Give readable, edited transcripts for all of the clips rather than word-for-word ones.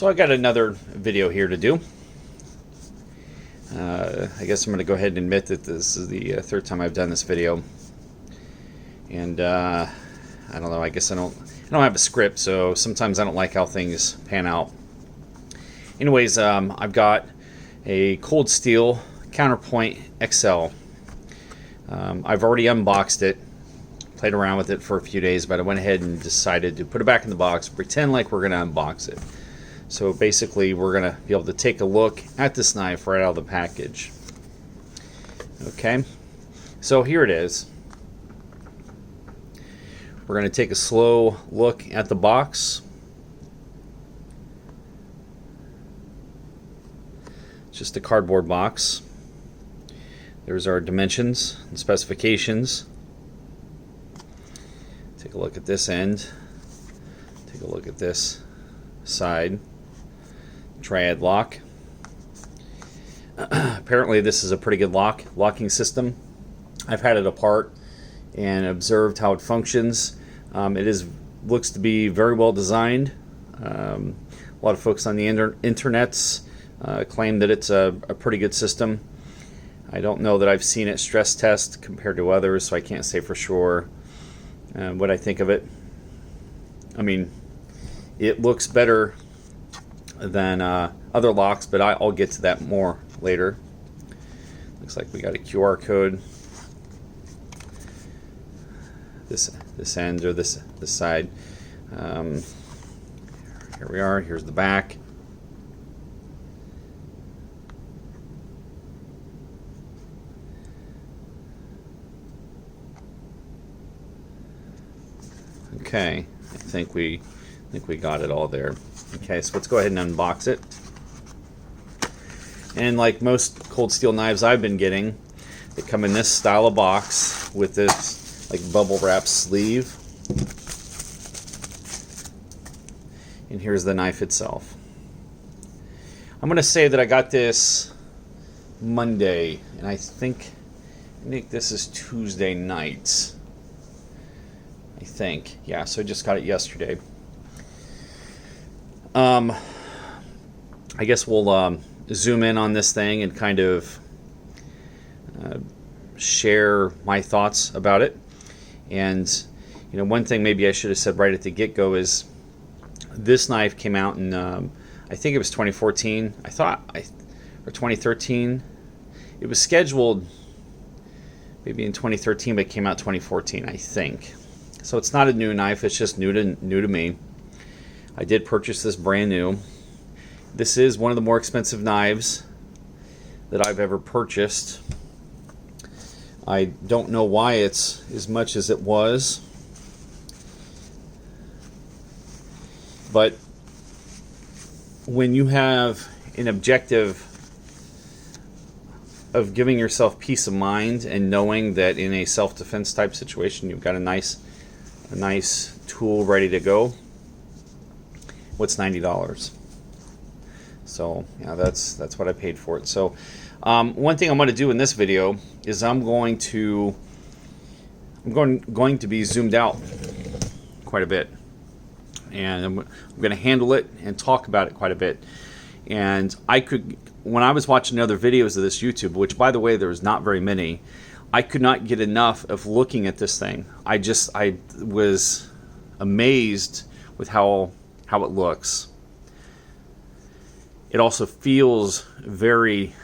So I got another video here to do. I guess I'm going to go ahead and admit that this is the third time I've done this video. And I don't know, I guess I don't have a script, so sometimes I don't like how things pan out. Anyways, I've got a Cold Steel Counterpoint XL. I've already unboxed it, played around with it for a few days, but I went ahead and decided to put it back in the box, pretend like we're going to unbox it. So basically we're going to be able to take a look at this knife right out of the package. Okay, so here it is. We're going to take a slow look at the box. It's just a cardboard box. There's our dimensions and specifications. Take a look at this end. Take a look at this side. Triad Lock. Apparently this is a pretty good locking system. I've had it apart and observed how it functions. It looks to be very well designed. A lot of folks on the internets claim that it's a pretty good system. I don't know that I've seen it stress test compared to others, so I can't say for sure what I think of it. I mean, it looks better than other locks, but I'll get to that more later. Looks like we got a QR code. This end or this side. Here we are. Here's the back. Okay, I think we got it all there. Okay, so let's go ahead and unbox it. And like most Cold Steel knives I've been getting, they come in this style of box with this like bubble wrap sleeve. And here's the knife itself. I'm going to say that I got this Monday, and I think this is Tuesday night. I think. Yeah, so I just got it yesterday. I guess we'll zoom in on this thing and kind of share my thoughts about it. And you know, one thing maybe I should have said right at the get-go is this knife came out in I think it was 2014. Or 2013. It was scheduled maybe in 2013, but it came out 2014, I think. So it's not a new knife, it's just new to me. I did purchase this brand new. This is one of the more expensive knives that I've ever purchased. I don't know why it's as much as it was, but when you have an objective of giving yourself peace of mind and knowing that in a self-defense type situation you've got a nice tool ready to go, what's $90? So yeah, that's what I paid for it. So one thing I'm going to do in this video is I'm going to be zoomed out quite a bit, and I'm going to handle it and talk about it quite a bit. And when I was watching other videos of this YouTube, which by the way there's not very many, I could not get enough of looking at this thing. I was amazed with how it looks. It also feels very,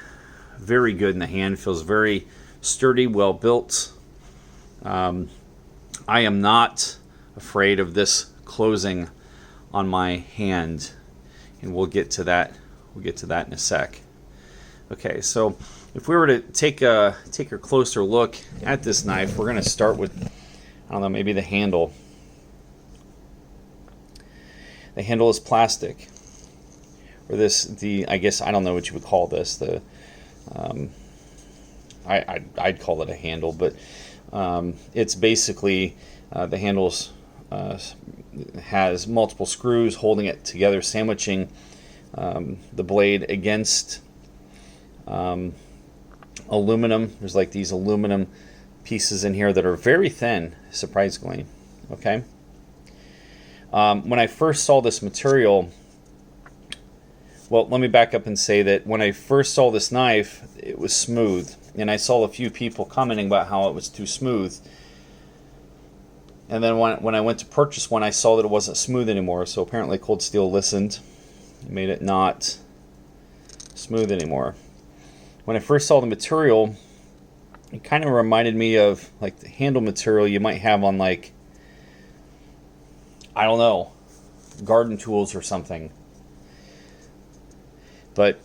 very good in the hand. It feels very sturdy, well built. I am not afraid of this closing on my hand, and we'll get to that. We'll get to that in a sec. Okay, so if we were to take a closer look at this knife, we're going to start with, I don't know, maybe the handle. The handle is plastic, or I guess I don't know what you would call this. I'd call it a handle, but it's basically the handles has multiple screws holding it together, sandwiching the blade against aluminum. There's like these aluminum pieces in here that are very thin, surprisingly. Okay. When I first saw this material, Well, let me back up and say that when I first saw this knife, it was smooth. And I saw a few people commenting about how it was too smooth. And then when I went to purchase one, I saw that it wasn't smooth anymore. So apparently Cold Steel listened and made it not smooth anymore. When I first saw the material, it kind of reminded me of like the handle material you might have on, like, I don't know, garden tools or something. But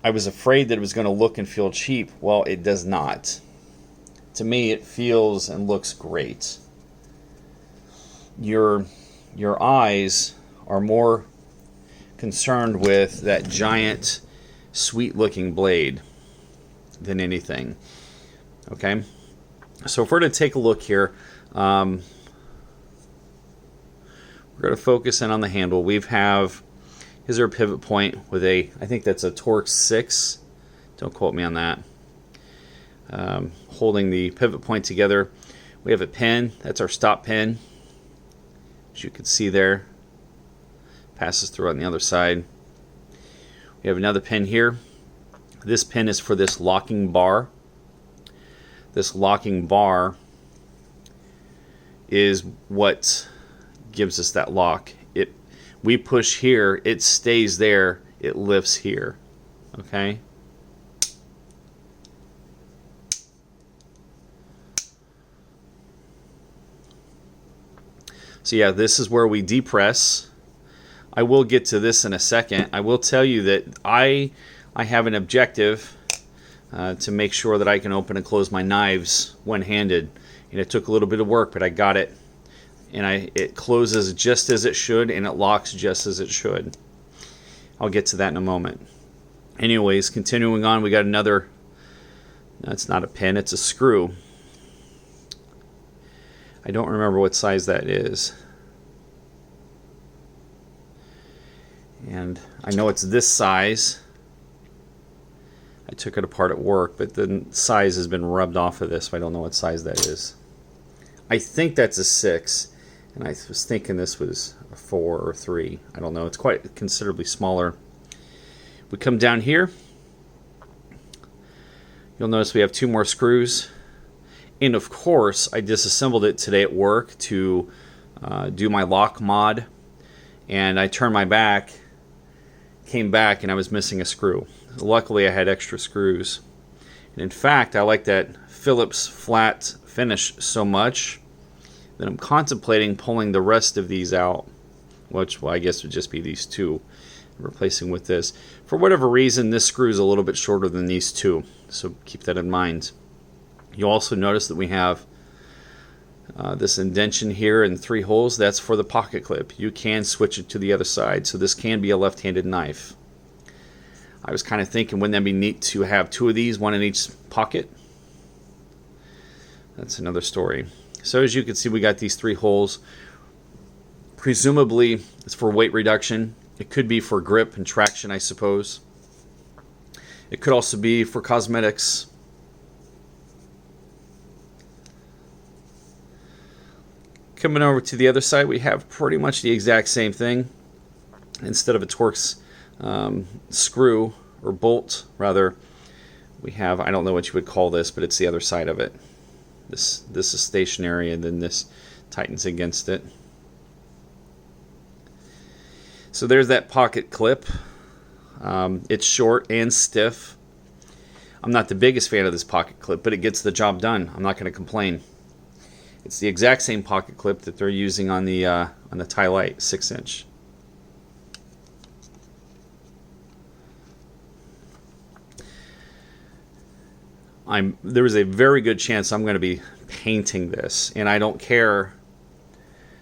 I was afraid that it was going to look and feel cheap. Well, it does not. To me, it feels and looks great. Your eyes are more concerned with that giant, sweet-looking blade than anything. Okay? So if we're to take a look here, we're going to focus in on the handle. Here's our pivot point with I think that's a Torx 6. Don't quote me on that. Holding the pivot point together. We have a pin. That's our stop pin. As you can see there. Passes through on the other side. We have another pin here. This pin is for this locking bar. This locking bar is what gives us that lock. We push here, it stays there, it lifts here. Okay? So yeah, this is where we depress. I will get to this in a second. I will tell you that I have an objective to make sure that I can open and close my knives one-handed. And it took a little bit of work, but I got it. And it closes just as it should, and it locks just as it should. I'll get to that in a moment. Anyways, continuing on, we got another, that's not a pin, it's a screw. I don't remember what size that is. And I know it's this size. I took it apart at work, but the size has been rubbed off of this, so I don't know what size that is. I think that's a 6. And I was thinking this was a 4 or 3. I don't know. It's quite considerably smaller. We come down here. You'll notice we have 2 more screws. And of course, I disassembled it today at work to do my lock mod. And I turned my back, came back, and I was missing a screw. Luckily, I had extra screws. And in fact, I like that Phillips flat finish so much that I'm contemplating pulling the rest of these out, which, well, I guess would just be these 2, replacing with this. For whatever reason, this screw is a little bit shorter than these 2, so keep that in mind. You'll also notice that we have this indentation here and 3 holes. That's for the pocket clip. You can switch it to the other side, so this can be a left-handed knife. I was kind of thinking, wouldn't that be neat to have 2 of these, 1 in each pocket? That's another story. So as you can see, we got these 3 holes. Presumably, it's for weight reduction. It could be for grip and traction, I suppose. It could also be for cosmetics. Coming over to the other side, we have pretty much the exact same thing. Instead of a Torx screw, or bolt, rather, we have, I don't know what you would call this, but it's the other side of it. This is stationary, and then this tightens against it. So there's that pocket clip. It's short and stiff. I'm not the biggest fan of this pocket clip, but it gets the job done. I'm not going to complain. It's the exact same pocket clip that they're using on the Tie Light 6-inch. There is a very good chance I'm going to be painting this, and I don't care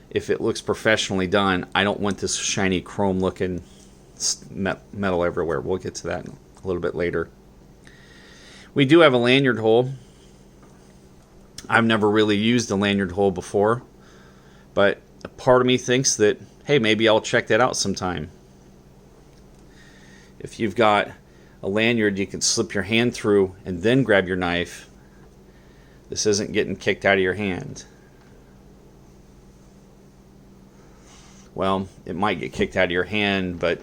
if it looks professionally done. I don't want this shiny chrome looking metal everywhere. We'll get to that a little bit later. We do have a lanyard hole. I've never really used a lanyard hole before, but a part of me thinks that, hey, maybe I'll check that out sometime. If you've got a lanyard you can slip your hand through and then grab your knife, this isn't getting kicked out of your hand. Well, it might get kicked out of your hand, but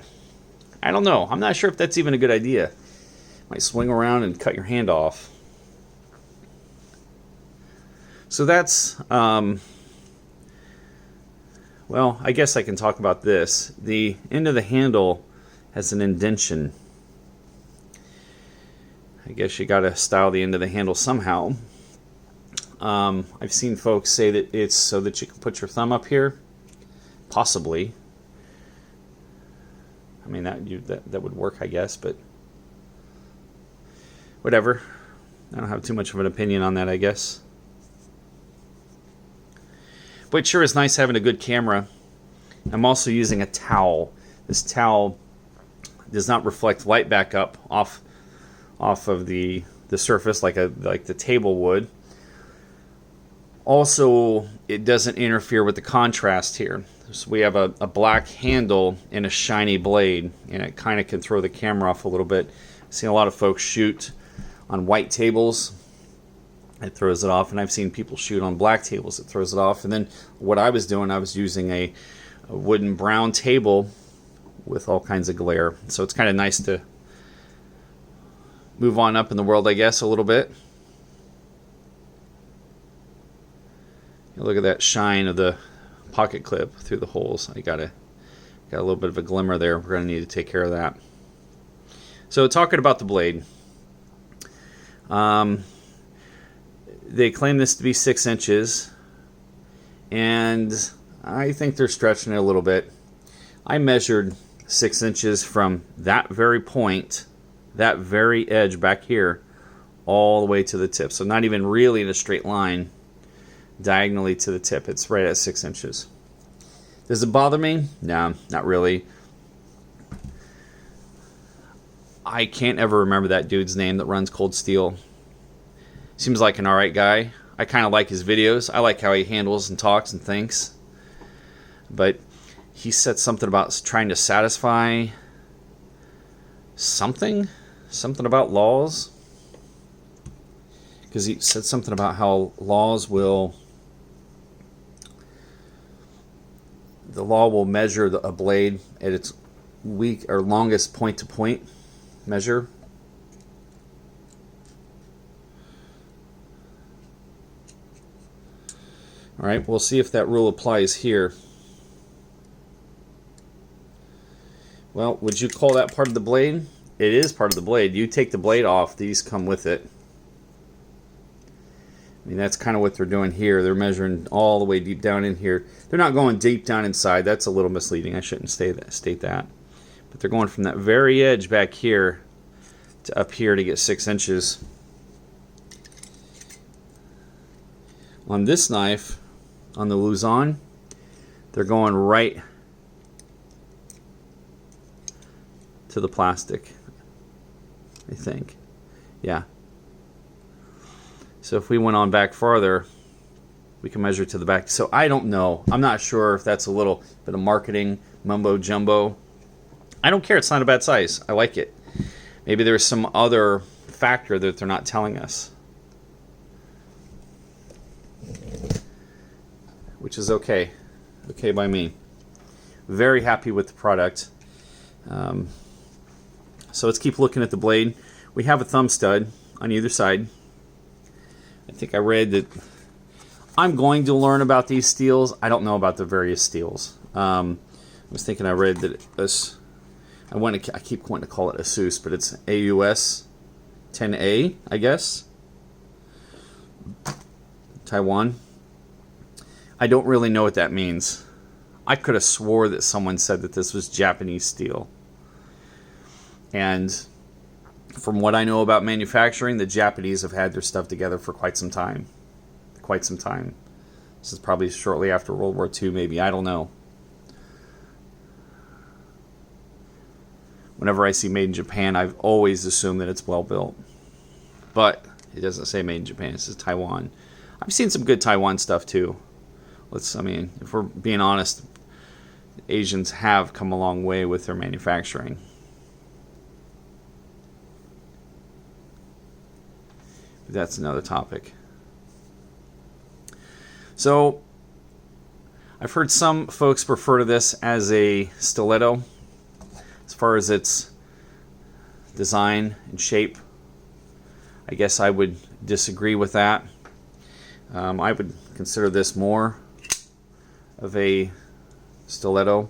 I don't know. I'm not sure if that's even a good idea. Might swing around and cut your hand off. So that's, well, I guess I can talk about this. The end of the handle has an indentation. I guess you got to style the end of the handle somehow. I've seen folks say that it's so that you can put your thumb up here. Possibly. I mean, that would work, I guess, but whatever. I don't have too much of an opinion on that, I guess. But it sure is nice having a good camera. I'm also using a towel. This towel does not reflect light back up off of the surface like the table would. Also, it doesn't interfere with the contrast here. So we have a black handle and a shiny blade, and it kind of can throw the camera off a little bit. I've seen a lot of folks shoot on white tables. It throws it off, and I've seen people shoot on black tables. It throws it off. And then what I was doing, I was using a wooden brown table with all kinds of glare. So it's kind of nice to move on up in the world, I guess, a little bit. Look at that shine of the pocket clip through the holes. I got a little bit of a glimmer there. We're going to need to take care of that. So talking about the blade. They claim this to be 6 inches, and I think they're stretching it a little bit. I measured 6 inches from that very point, that very edge back here, all the way to the tip. So not even really in a straight line, diagonally to the tip. It's right at 6 inches. Does it bother me? No, not really. I can't ever remember that dude's name that runs Cold Steel. Seems like an alright guy. I kind of like his videos. I like how he handles and talks and thinks. But he said something about trying to satisfy something about laws. Because he said something about how laws will... The law will measure a blade at its weak or longest point-to-point measure. All right, we'll see if that rule applies here. Well, would you call that part of the blade? It is part of the blade. You take the blade off, these come with it. I mean, that's kind of what they're doing here. They're measuring all the way deep down in here. They're not going deep down inside. That's a little misleading. I shouldn't state that. But they're going from that very edge back here to up here to get 6 inches. On this knife, on the Luzon, they're going right to the plastic, I think. Yeah. So if we went on back farther, we can measure to the back. So I don't know. I'm not sure if that's a little bit of marketing mumbo jumbo. I don't care. It's not a bad size. I like it. Maybe there's some other factor that they're not telling us, which is okay. Okay by me. Very happy with the product. So let's keep looking at the blade. We have a thumb stud on either side. I think I read that I'm going to learn about these steels. I don't know about the various steels. I was thinking I read that this. I keep wanting to call it ASUS, but it's AUS 10A, I guess. Taiwan. I don't really know what that means. I could have swore that someone said that this was Japanese steel. And from what I know about manufacturing, the Japanese have had their stuff together for quite some time. This is probably shortly after World War II, maybe. I don't know. Whenever I see made in Japan, I've always assumed that it's well built. But it doesn't say made in Japan. It says Taiwan. I've seen some good Taiwan stuff too. If we're being honest, Asians have come a long way with their manufacturing. But that's another topic. So, I've heard some folks refer to this as a stiletto. As far as its design and shape, I guess I would disagree with that. I would consider this more of a stiletto.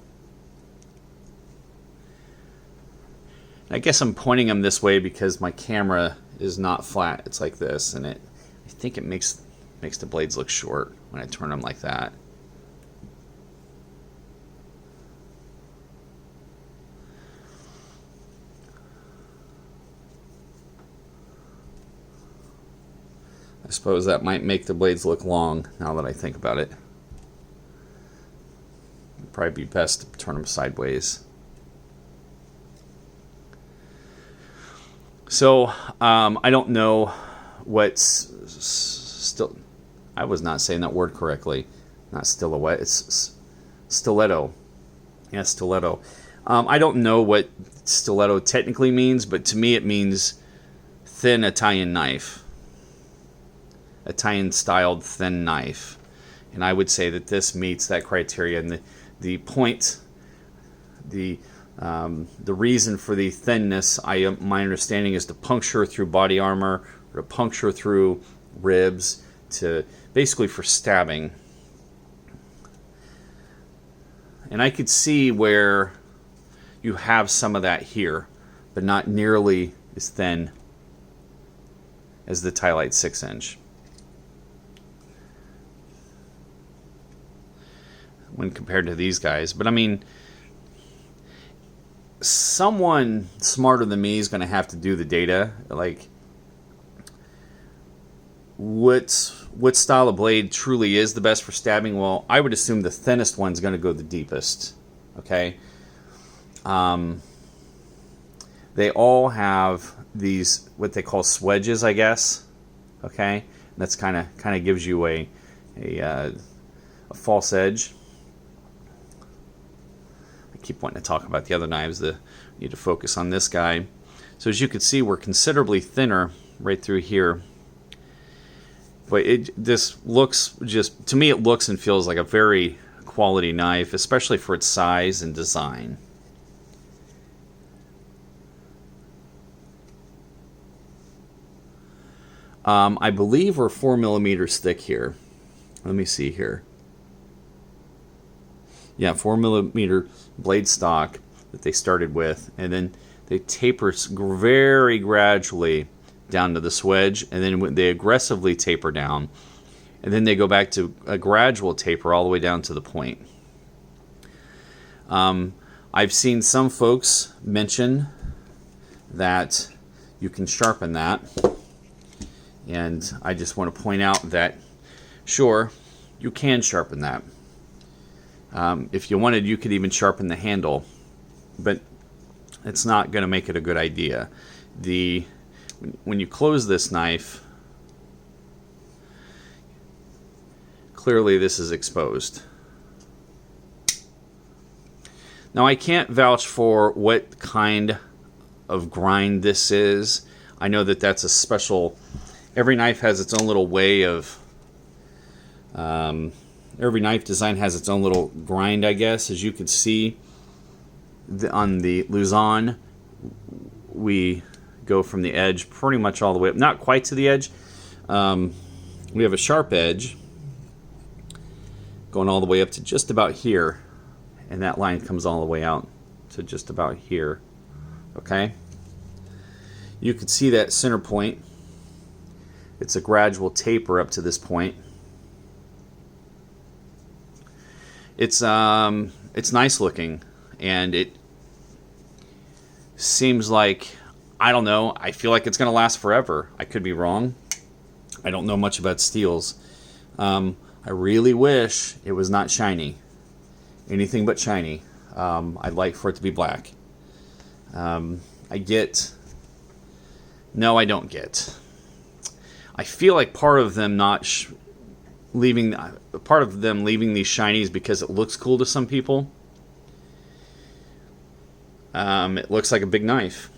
I guess I'm pointing them this way because my camera is not flat. It's like this, and I think it makes the blades look short when I turn them like that. I suppose that might make the blades look long now that I think about it. It'd probably be best to turn them sideways. So, I don't know what's still... I was not saying that word correctly. Not silhouette, it's stiletto. Yeah, stiletto. I don't know what stiletto technically means, but to me it means thin Italian knife. Italian-styled thin knife. And I would say that this meets that criteria. And the point, the reason for the thinness, my understanding, is to puncture through body armor, or to puncture through ribs, to basically for stabbing. And I could see where you have some of that here, but not nearly as thin as the Tylite 6-inch. When compared to these guys. But I mean, someone smarter than me is going to have to do the data. Like, what style of blade truly is the best for stabbing? Well, I would assume the thinnest one's going to go the deepest. Okay. They all have these, what they call swedges, I guess. Okay. And that's kind of gives you a false edge. Keep wanting to talk about the other knives. Need to focus on this guy. So as you can see, we're considerably thinner right through here. But this looks, just to me, it looks and feels like a very quality knife, especially for its size and design. I believe we're 4mm thick here. Let me see here. Yeah, 4mm blade stock that they started with, and then they taper very gradually down to the swedge, and then they aggressively taper down, and then they go back to a gradual taper all the way down to the point. I've seen some folks mention that you can sharpen that, and I just want to point out that sure, you can sharpen that. If you wanted, you could even sharpen the handle, but it's not going to make it a good idea. When you close this knife, clearly this is exposed. Now, I can't vouch for what kind of grind this is. I know that that's a special... Every knife has its own little way of... every knife design has its own little grind, I guess. As you can see, on the Luzon, we go from the edge pretty much all the way up. Not quite to the edge. We have a sharp edge going all the way up to just about here. And that line comes all the way out to just about here. Okay? You can see that center point. It's a gradual taper up to this point. It's nice looking, and it seems like, I don't know, I feel like it's going to last forever. I could be wrong. I don't know much about steels. I really wish it was not shiny. Anything but shiny. I'd like for it to be black. No, I don't get. I feel like part of them leaving these shinies because it looks cool to some people. It looks like a big knife,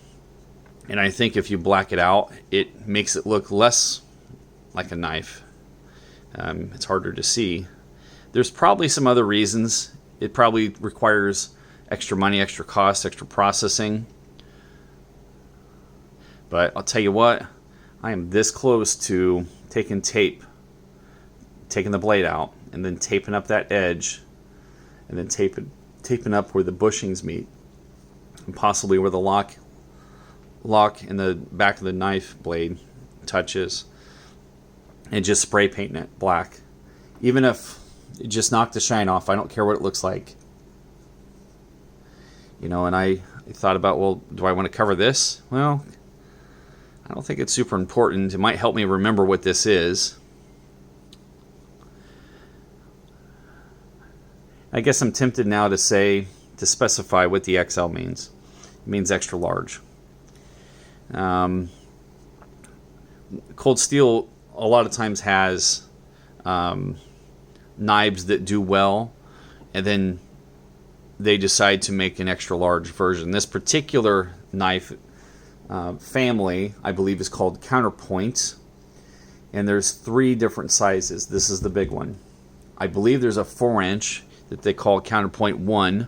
and I think if you black it out, it makes it look less like a knife. It's harder to see. There's probably some other reasons. It probably requires extra money, extra cost, extra processing. But I'll tell you what, I am this close to taking the blade out, and then taping up that edge, and then taping up where the bushings meet, and possibly where the lock in the back of the knife blade touches, and just spray painting it black. Even if it just knocked the shine off, I don't care what it looks like. You know, and I thought about, well, do I want to cover this? Well, I don't think it's super important. It might help me remember what this is. I guess I'm tempted now to specify what the XL means. It means extra large. Cold steel a lot of times has knives that do well, and then they decide to make an extra large version. This particular knife family, I believe, is called Counterpoint, and there's 3 different sizes. This is the big one. I believe there's a 4-inch that they call Counterpoint 1,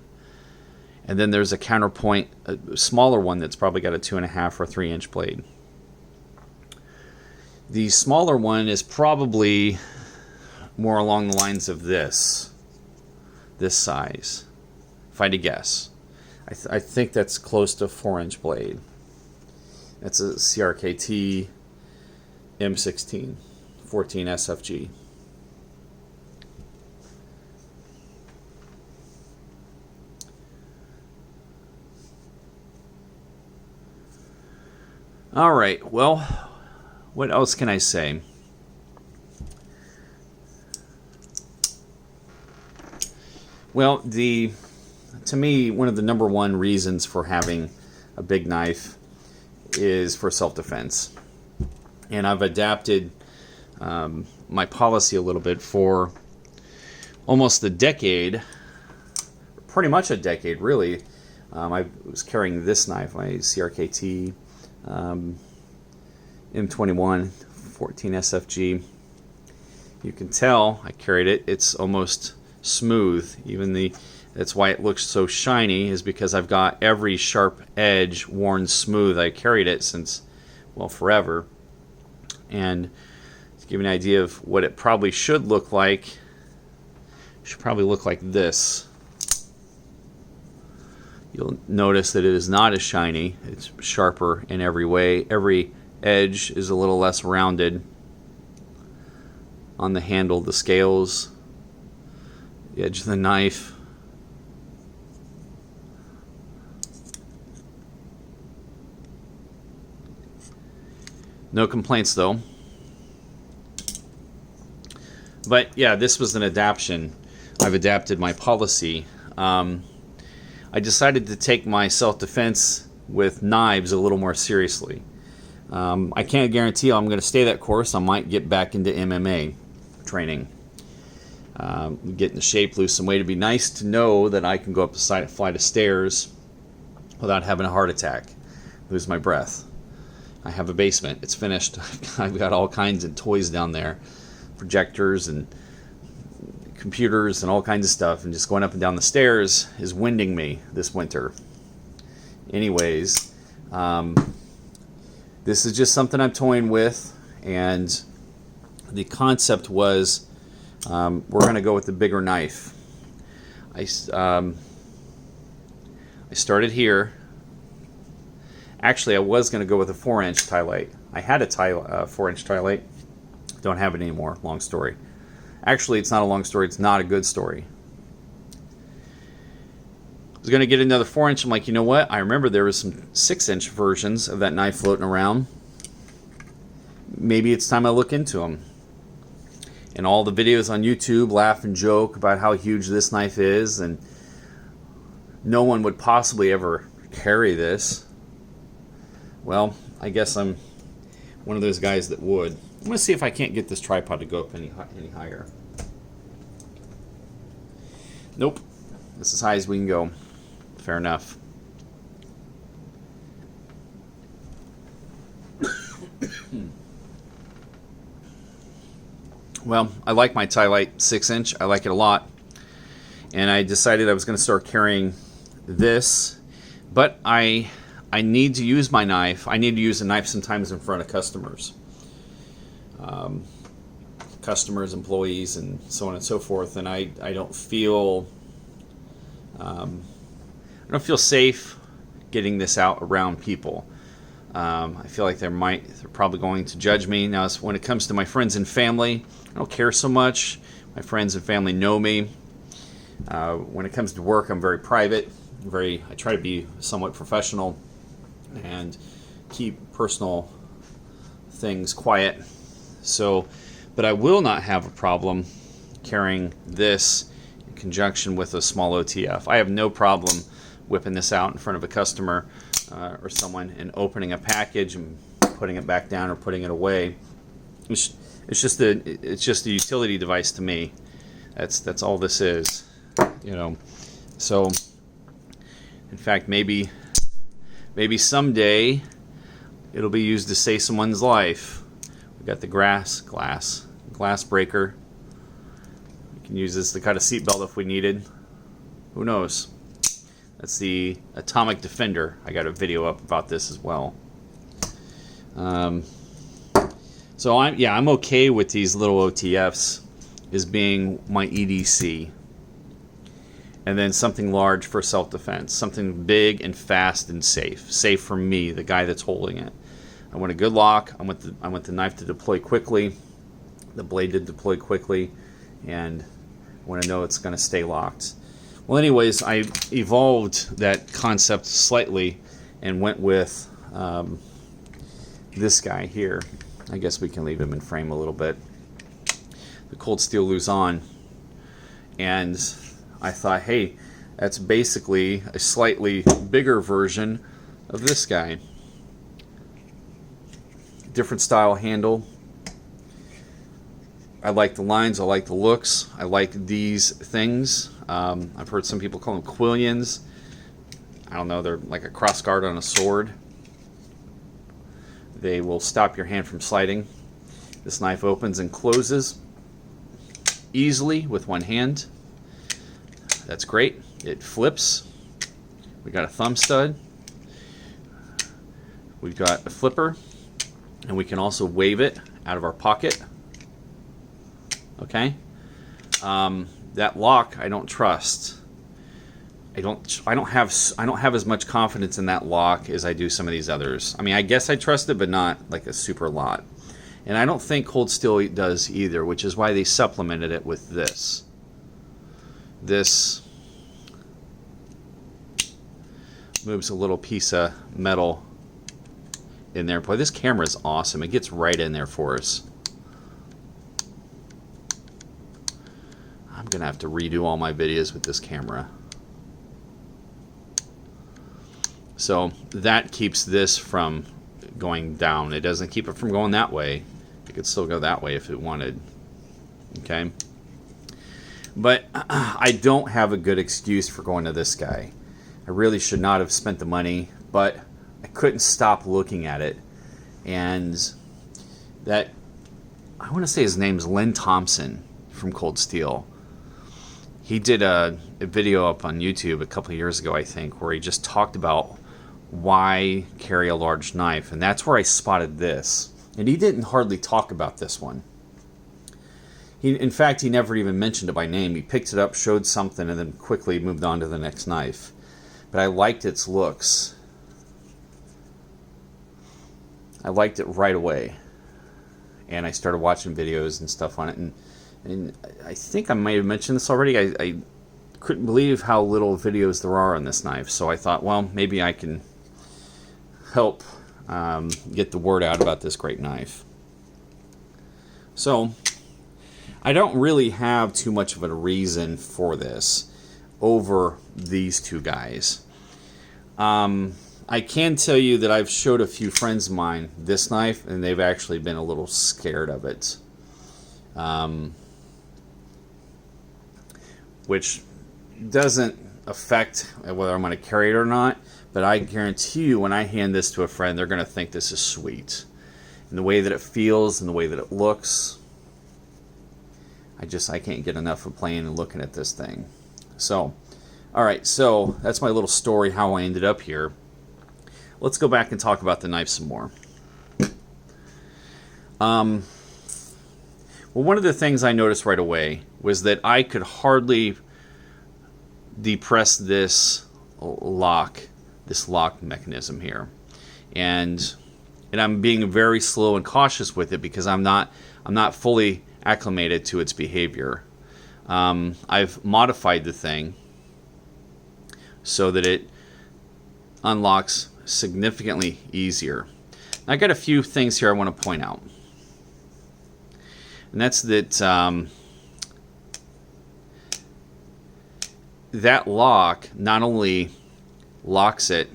and then there's a Counterpoint, a smaller one that's probably got a 2.5 or 3-inch blade. The smaller one is probably more along the lines of this size, if I had to guess. I think that's close to a 4-inch blade. That's a CRKT M16 14 SFG. All right, well, what else can I say? Well, to me, one of the number one reasons for having a big knife is for self-defense. And I've adapted my policy a little bit for almost a decade, pretty much a decade, really. I was carrying this knife, my CRKT M21 14 SFG. You can tell I carried it. It's almost smooth. That's why it looks so shiny, is because I've got every sharp edge worn smooth. I carried it since, well, forever. And to give you an idea of what it probably should look like, it should probably look like this. You'll notice that it is not as shiny. It's sharper in every way. Every edge is a little less rounded on the handle, the scales, the edge of the knife. No complaints though. But yeah, this was an adaptation. I've adapted my policy. I decided to take my self-defense with knives a little more seriously. I can't guarantee I'm going to stay that course. I might get back into MMA training. Get into shape, lose some weight. It'd be nice to know that I can go up a flight of stairs without having a heart attack, lose my breath. I have a basement. It's finished. I've got all kinds of toys down there, projectors and computers and all kinds of stuff, and just going up and down the stairs is winding me this winter. Anyways, this is just something I'm toying with, and the concept was we're going to go with the bigger knife. I started here. Actually, I was going to go with a 4-inch tie light. I had a 4-inch tie light. Don't have it anymore. Long story. Actually, it's not a long story. It's not a good story. I was going to get another 4-inch. I'm like, you know what? I remember there was some 6-inch versions of that knife floating around. Maybe it's time I look into them. And all the videos on YouTube laugh and joke about how huge this knife is, and no one would possibly ever carry this. Well, I guess I'm one of those guys that would. I'm going to see if I can't get this tripod to go up any higher. Nope. That's as high as we can go. Fair enough. Well, I like my tie light 6-inch. I like it a lot. And I decided I was going to start carrying this, but I need to use my knife. I need to use a knife sometimes in front of customers. Customers, employees, and so on and so forth. And I don't feel safe getting this out around people. I feel like they're probably going to judge me. Now, when it comes to my friends and family, I don't care so much. My friends and family know me. When it comes to work, I'm very private. I try to be somewhat professional and keep personal things quiet. But I will not have a problem carrying this in conjunction with a small OTF. I have no problem whipping this out in front of a customer or someone and opening a package and putting it back down or putting it away. It's just a utility device to me. That's all this is, So, in fact, maybe someday it'll be used to save someone's life. We've got the glass breaker. We can use this to cut a seatbelt if we needed. Who knows? That's the Atomic Defender. I got a video up about this as well. So I'm okay with these little OTFs as being my EDC. And then something large for self-defense. Something big and fast and safe. Safe for me, the guy that's holding it. I want a good lock. I want the knife to deploy quickly. The blade to deploy quickly. And I want to know it's going to stay locked. Well, anyways, I evolved that concept slightly and went with this guy here. I guess we can leave him in frame a little bit. The Cold Steel Luzon. And I thought, hey, that's basically a slightly bigger version of this guy. Different style handle. I like the lines, I like the looks, I like these things. I've heard some people call them quillions. I don't know, they're like a cross guard on a sword. They will stop your hand from sliding. This knife opens and closes easily with one hand. That's great. It flips. We got a thumb stud. We've got a flipper. And we can also wave it out of our pocket. Okay? That lock I don't trust. I don't have as much confidence in that lock as I do some of these others. I mean, I guess I trust it, but not like a super lot. And I don't think Cold Steel does either, which is why they supplemented it with this. This moves a little piece of metal in there. Boy, this camera is awesome. It gets right in there for us. I'm going to have to redo all my videos with this camera. So that keeps this from going down. It doesn't keep it from going that way. It could still go that way if it wanted. Okay? But I don't have a good excuse for going to this guy. I really should not have spent the money, but I couldn't stop looking at it. And that, I want to say his name's Len Thompson from Cold Steel. He did a video up on YouTube a couple of years ago, I think, where he just talked about why carry a large knife. And that's where I spotted this. And he didn't hardly talk about this one. In fact, he never even mentioned it by name. He picked it up, showed something, and then quickly moved on to the next knife. But I liked its looks. I liked it right away. And I started watching videos and stuff on it. And I think I might have mentioned this already. I couldn't believe how little videos there are on this knife. So I thought, well, maybe I can help get the word out about this great knife. So I don't really have too much of a reason for this over these two guys. I can tell you that I've showed a few friends of mine this knife, and they've actually been a little scared of it. Which doesn't affect whether I'm going to carry it or not, but I guarantee you when I hand this to a friend, they're going to think this is sweet. And the way that it feels and the way that it looks, I can't get enough of playing and looking at this thing. So Alright, so that's my little story how I ended up here. Let's go back and talk about the knife some more. Well, one of the things I noticed right away was that I could hardly depress this lock mechanism here. And I'm being very slow and cautious with it because I'm not fully acclimated to its behavior. I've modified the thing so that it unlocks significantly easier. I got a few things here I want to point out. And that's that that lock not only locks it,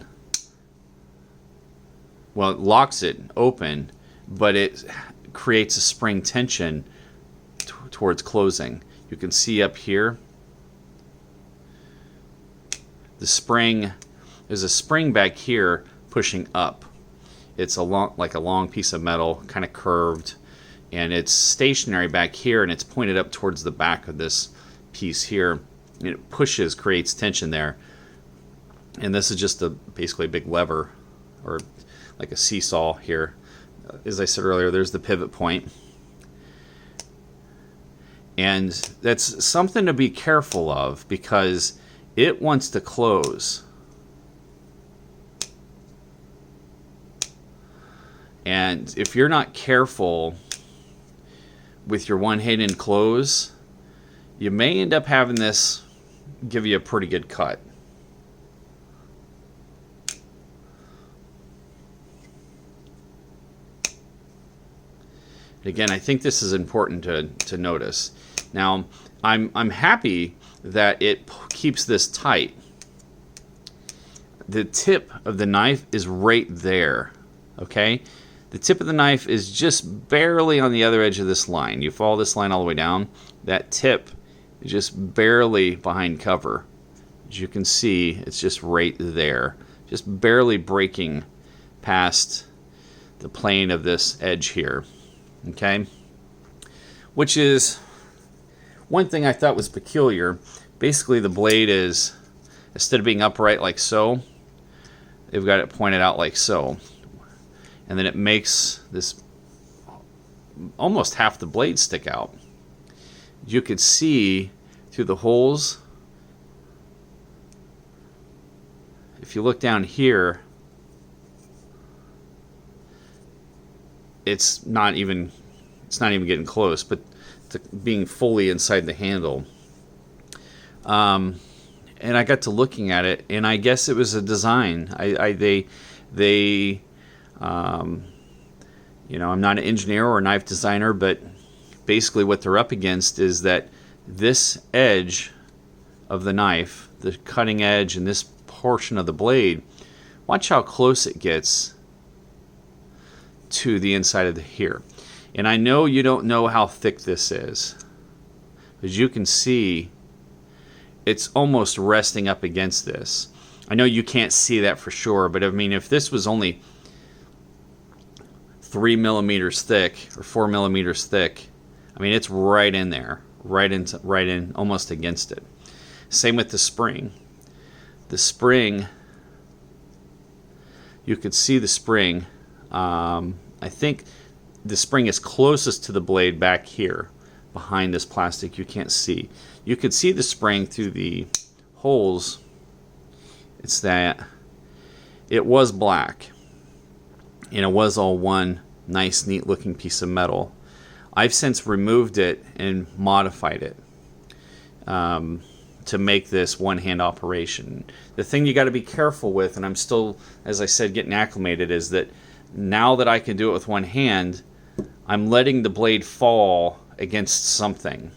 well, it locks it open, but it creates a spring tension towards closing. You can see up here the spring. There's a spring back here pushing up. It's like a long piece of metal, kind of curved, and it's stationary back here, and it's pointed up towards the back of this piece here. And it pushes, creates tension there. And this is just basically a big lever, or like a seesaw here. As I said earlier, there's the pivot point. And that's something to be careful of because it wants to close. And if you're not careful with your one-handed close, you may end up having this give you a pretty good cut. Again, I think this is important to notice. Now, I'm happy that it keeps this tight. The tip of the knife is right there, okay? The tip of the knife is just barely on the other edge of this line. You follow this line all the way down, that tip is just barely behind cover. As you can see, it's just right there, just barely breaking past the plane of this edge here. Okay, which is one thing I thought was peculiar. Basically, the blade is, instead of being upright like so, they've got it pointed out like so, and then it makes this almost half the blade stick out. You could see through the holes. If you look down here, it's not even getting close, but to being fully inside the handle. And I got to looking at it, and I guess it was a design. They you know, I'm not an engineer or a knife designer, but basically what they're up against is that this edge of the knife, the cutting edge, and this portion of the blade, watch how close it gets to the inside of the here. And I know you don't know how thick this is. As you can see, it's almost resting up against this. I know you can't see that for sure, but I mean, if this was only 3 millimeters thick or 4 millimeters thick, I mean, it's right in there, right in, almost against it. Same with the spring. The spring, you could see the spring. I think the spring is closest to the blade back here behind this plastic. You can't see. You could see the spring through the holes. It's that it was black and it was all one nice, neat looking piece of metal. I've since removed it and modified it to make this one-hand operation. The thing you got to be careful with, and I'm still, as I said, getting acclimated, is that now that I can do it with one hand, I'm letting the blade fall against something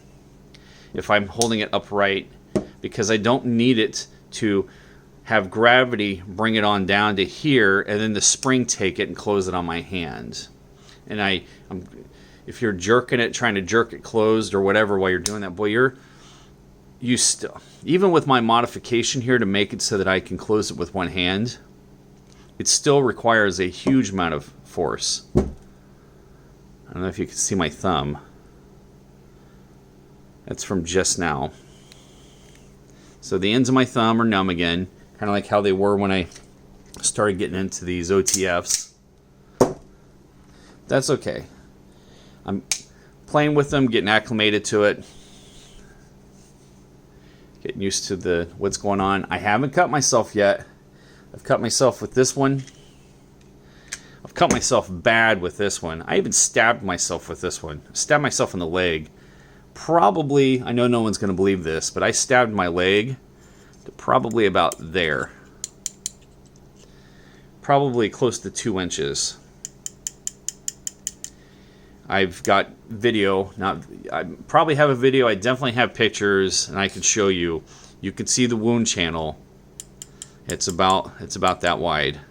if I'm holding it upright, because I don't need it to have gravity bring it on down to here and then the spring take it and close it on my hand. And if you're jerking it, trying to jerk it closed or whatever while you're doing that, boy, you still, even with my modification here to make it so that I can close it with one hand, it still requires a huge amount of force. I don't know if you can see my thumb. That's from just now. So the ends of my thumb are numb again, kind of like how they were when I started getting into these OTFs. That's okay. I'm playing with them, getting acclimated to it, getting used to what's going on. I haven't cut myself yet. I've cut myself with this one. I've cut myself bad with this one. I even stabbed myself with this one. Stabbed myself in the leg. Probably, I know no one's going to believe this, but I stabbed my leg to probably about there. Probably close to 2 inches. I've got video. I probably have a video. I definitely have pictures, and I can show you. You can see the wound channel. It's about that wide.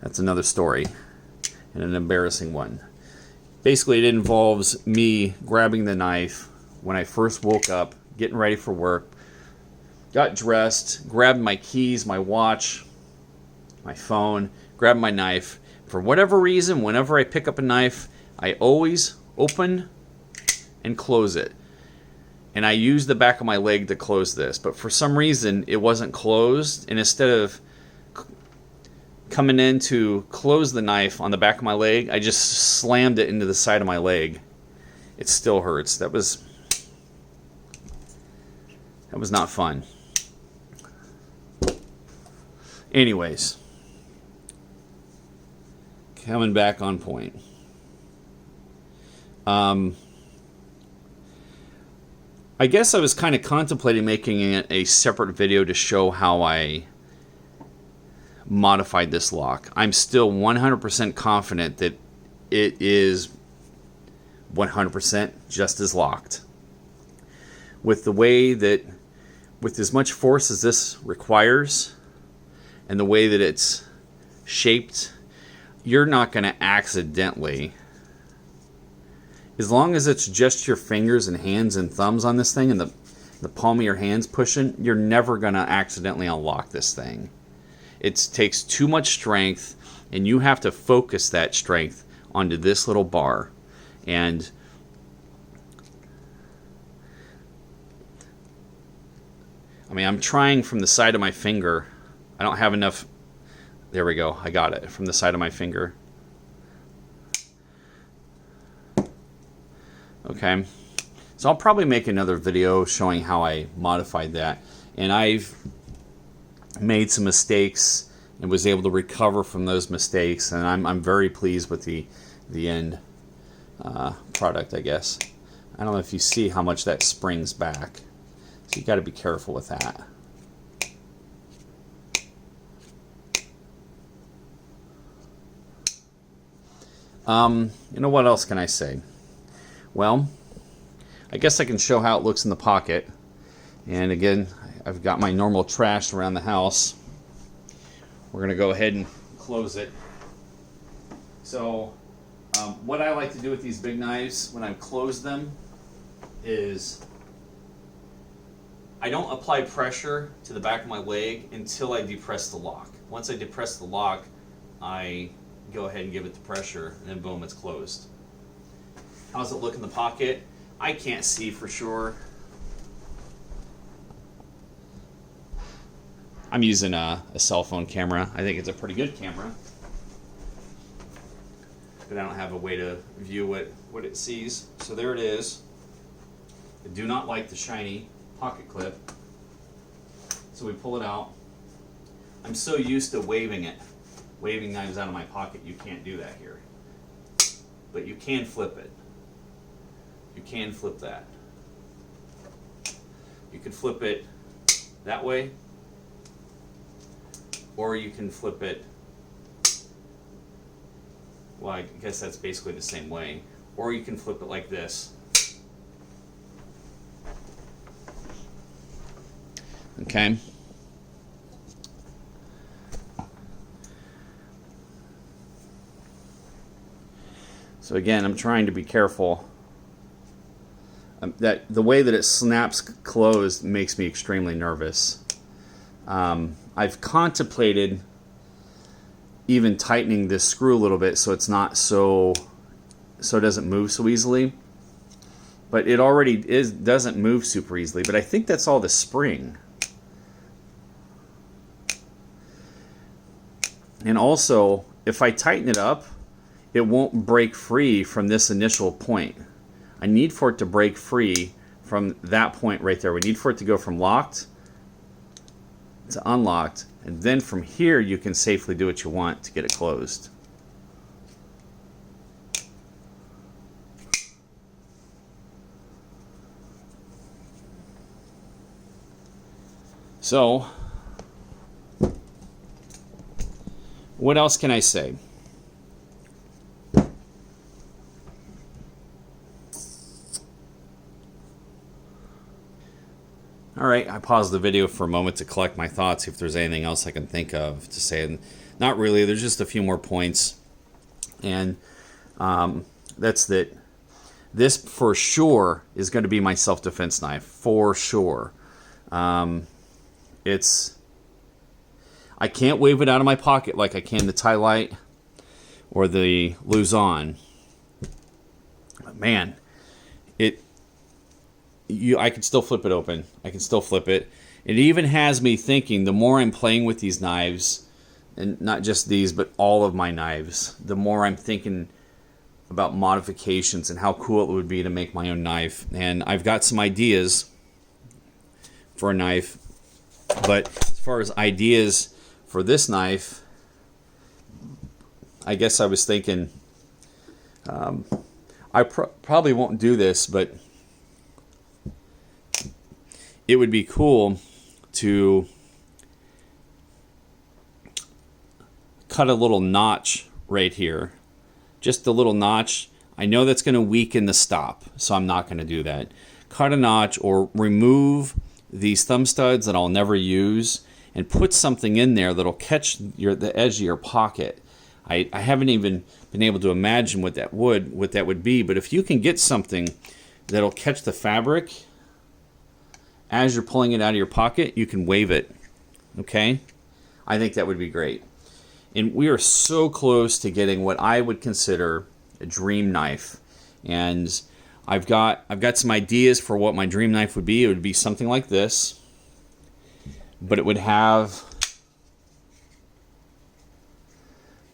That's another story, and an embarrassing one. Basically, it involves me grabbing the knife when I first woke up, getting ready for work, got dressed, grabbed my keys, my watch, my phone, grabbed my knife. For whatever reason, whenever I pick up a knife, I always open and close it. And I use the back of my leg to close this. But for some reason, it wasn't closed. And instead of coming in to close the knife on the back of my leg, I just slammed it into the side of my leg. It still hurts. That was not fun. Anyways, coming back on point. I guess I was kind of contemplating making it a separate video to show how I modified this lock. I'm still 100% confident that it is 100% just as locked. With the way that, with as much force as this requires, and the way that it's shaped, you're not going to accidentally, as long as it's just your fingers and hands and thumbs on this thing and the palm of your hands pushing, you're never going to accidentally unlock this thing. It takes too much strength, and you have to focus that strength onto this little bar. And I mean, I'm trying from the side of my finger. I don't have enough. There we go. I got it from the side of my finger. Okay. So I'll probably make another video showing how I modified that. And I've made some mistakes and was able to recover from those mistakes. And I'm very pleased with the end product, I guess. I don't know if you see how much that springs back. So you got to be careful with that. You know, what else can I say? Well, I guess I can show how it looks in the pocket. And again, I've got my normal trash around the house. We're going to go ahead and close it. So, what I like to do with these big knives when I close them is I don't apply pressure to the back of my leg until I depress the lock. Once I depress the lock, I go ahead and give it the pressure, and then boom, it's closed. How's it look in the pocket? I can't see for sure. I'm using a cell phone camera. I think it's a pretty good camera. But I don't have a way to view what it sees. So there it is. I do not like the shiny pocket clip. So we pull it out. I'm so used to waving knives out of my pocket, you can't do that here. But you can flip it. You can flip that. You can flip it that way, or you can flip it, well, I guess that's basically the same way, or you can flip it like this. Okay. So again, I'm trying to be careful. That the way that it snaps closed makes me extremely nervous. I've contemplated even tightening this screw a little bit so it's not so it doesn't move so easily. but it already doesn't move super easily. But I think that's all the spring. And also, if I tighten it up, it won't break free from this initial point. I need for it to break free from that point right there. We need for it to go from locked to unlocked, and then from here you can safely do what you want to get it closed. So, what else can I say? Alright, I paused the video for a moment to collect my thoughts, see if there's anything else I can think of to say. And not really, there's just a few more points. And that's that this for sure is going to be my self-defense knife. For sure. I can't wave it out of my pocket like I can the Tie Light or the Luzon. But man, I can still flip it open. I can still flip it. It even has me thinking, the more I'm playing with these knives, and not just these, but all of my knives, the more I'm thinking about modifications and how cool it would be to make my own knife. And I've got some ideas for a knife, but as far as ideas for this knife, I guess I was thinking, I probably won't do this, but it would be cool to cut a little notch right here. Just a little notch. I know that's going to weaken the stop, so I'm not going to do that. Cut a notch or remove these thumb studs that I'll never use and put something in there that'll catch the edge of your pocket. I haven't even been able to imagine what that would be, but if you can get something that'll catch the fabric as you're pulling it out of your pocket, you can wave it. Okay? I think that would be great. And we are so close to getting what I would consider a dream knife. And I've got some ideas for what my dream knife would be. It would be something like this, but it would have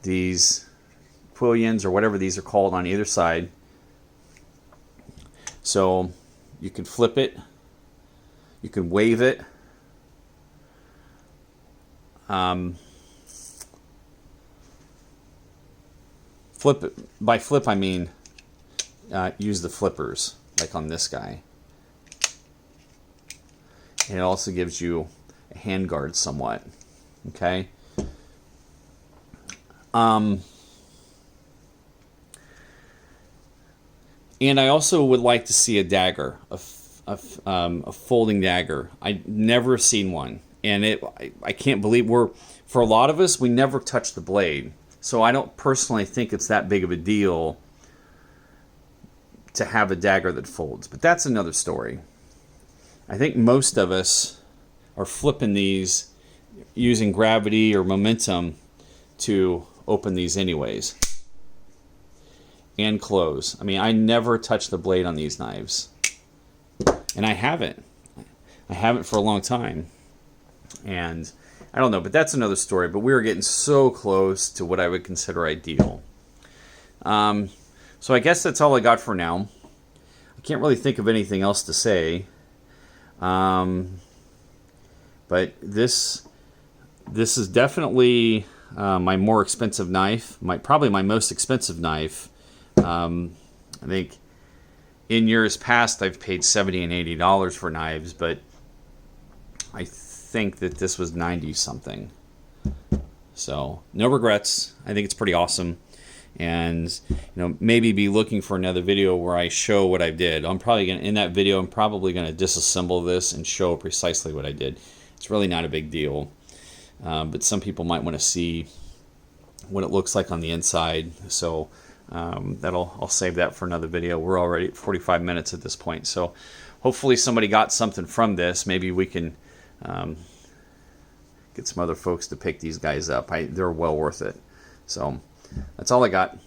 these quillions or whatever these are called on either side. So you can flip it. You can wave it. Flip it. By flip, I mean use the flippers, like on this guy. And it also gives you a handguard somewhat. Okay? And I also would like to see a dagger, a folding dagger. I've never seen one, and I can't believe for a lot of us, we never touch the blade. So I don't personally think it's that big of a deal to have a dagger that folds, but that's another story. I think most of us are flipping these using gravity or momentum to open these anyways. And close. I mean, I never touch the blade on these knives. And I haven't. I haven't for a long time. And I don't know, but that's another story. But we were getting so close to what I would consider ideal. So I guess that's all I got for now. I can't really think of anything else to say. But this is definitely my more expensive knife. Probably my most expensive knife. I think in years past I've paid $70 and $80 for knives, but I think that this was 90 something. So no regrets. I think it's pretty awesome. And maybe be looking for another video where I show what I did. In that video I'm probably gonna disassemble this and show precisely what I did. It's really not a big deal, but some people might want to see what it looks like on the inside. So I'll save that for another video. We're already at 45 minutes at this point, so hopefully somebody got something from this. Maybe we can get some other folks to pick these guys up. They're well worth it. So that's all I got.